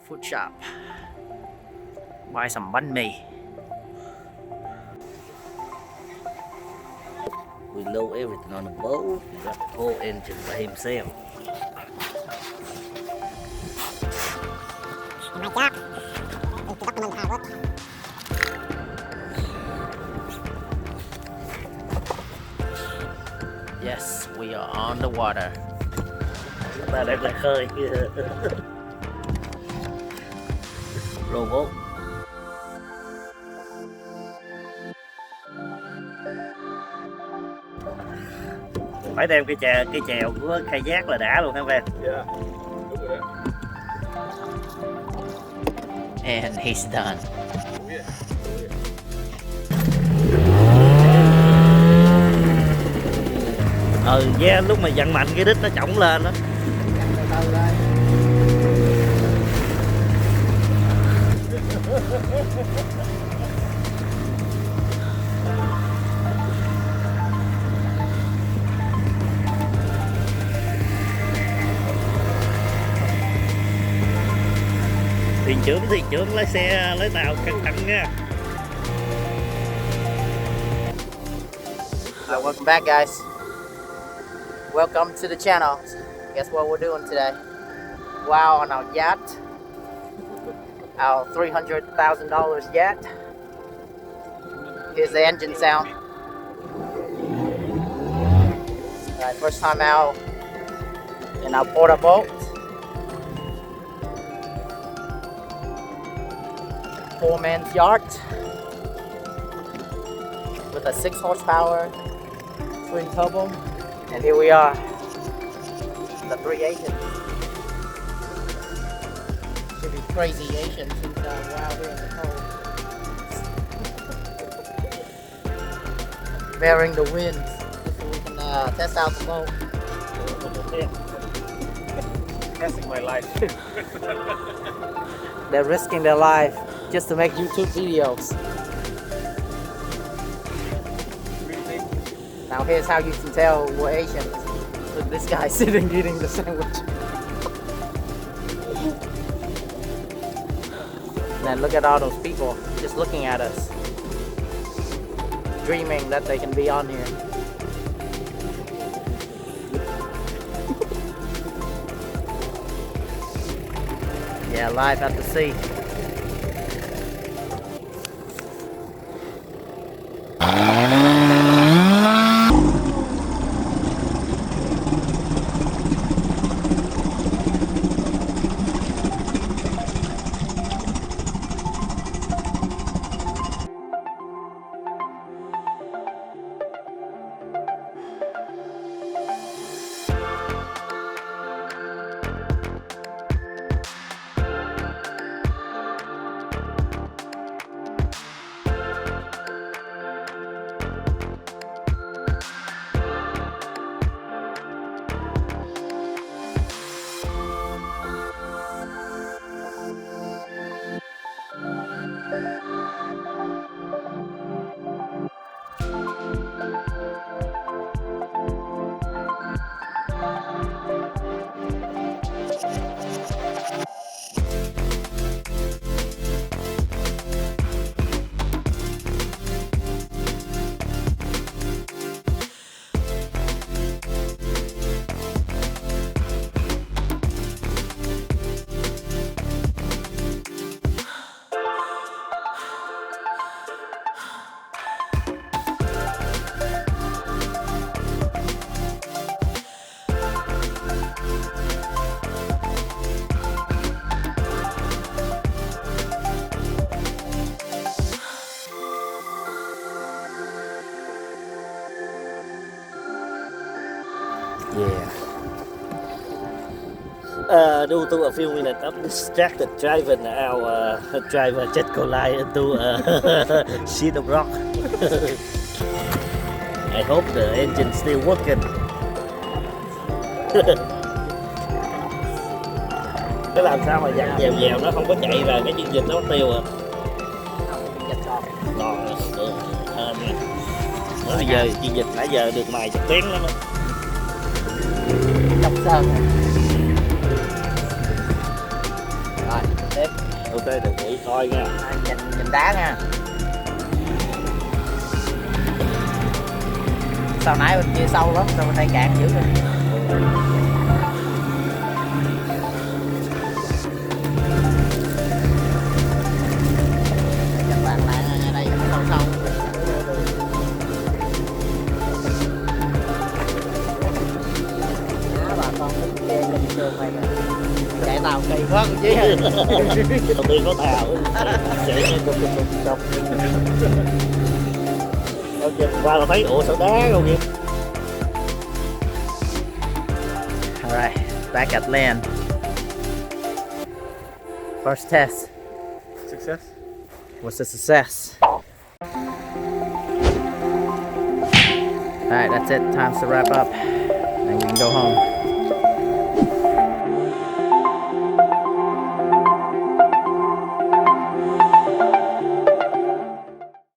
food shop. Buy some banh mi. We load everything on the boat. We got the whole engine by himself. Yes, we are on the water. Chúng ta đang ra khơi. Robot. Phải đem cái chèo của kayak là đã luôn hả Ben? Yeah, đúng rồi đó. And he's done. Yeah, lúc mà dặn mạnh cái đít nó chổng lên đó. Thuyền trưởng lái xe lái tàu cẩn thận nha. Welcome back, guys. Welcome to the channel. Guess what we're doing today? Wow, on our yacht, our $300,000 yacht. Here's the engine sound. Alright, first time out in our Porta Bote. 4-man's yacht with a 6 horsepower twin turbo. And here we are, the 3 Asians. Should be crazy Asians since we're out here in the cold. Bearing the winds so we can test out the boat. Testing my life. They're risking their life just to make YouTube videos. Now here's how you can tell we're Asian. Look, this guy sitting eating the sandwich. And then look at all those people just looking at us, dreaming that they can be on here. Yeah, live at the sea. Yeah. Due to a few minutes of distracted driving, our driver just collided into a sheet of rock. I hope the engine still working. Cái làm sao mà dặn dèo dèo nó không có chạy và cái chương trình nó tiêu à? Ngon hơn nha. Bây giờ chương trình nãy giờ được mài chắc tiếng lắm á. Đập sơn. Rồi, Ok, đừng nghĩ coi nha. Nhìn đá nha. Sao nãy bên kia sâu lắm, sao bên đây cạn dữ vậy? Chắc bạn lại ở đây nó sâu sâu. Đó, bà con đứng kia nhìn trường này nè. Chạy tàu kỳ quá con chứ. Đầu tiên có tàu chạy nghe cục ok, qua là thấy ủa sao đá không vậy. Alright, back at land. First test Success. was a success. Alright, that's it. Time to wrap up. And we can go home.